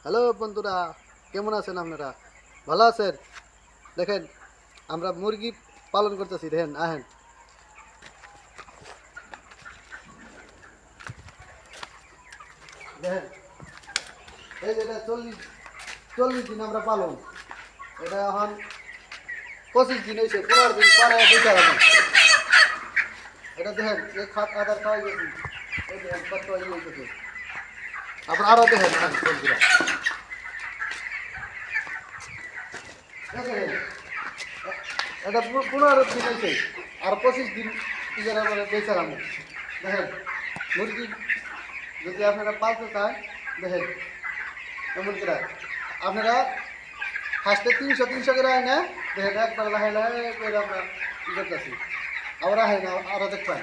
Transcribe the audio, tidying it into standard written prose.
Hello বন্ধুরা, কেমন আছেন আপনারা? ভালো আছেন? দেখেন, আমরা মুরগি পালন করতেছি। দেখেন, আহেন দেখেন, এই যে এটা 40 দিন আমরা পালন। এটা এখন 25 দিন হয়েছে, 15 দিন পরে দুইটা রাখুন। এটা দেখেন, এই আদার খাওয়াই গেছি। এই দেখেন কত ইয়ে হয়েছে। তারপর আরো দেখেন বন্ধুরা, দেখেন এটা 15 দিন হয়েছে, আর 25 দিন ইজারা করে বেচারাম। দেখেন মুরগি যদি আপনারা পালতে চান, দেখেন এমন করে আপনারা ফার্স্টে 300 করে আয় না। দেখেন একবার লাহে লাহে করে আমরা ই করতেছি, আবার আহে না আরো দেখবেন।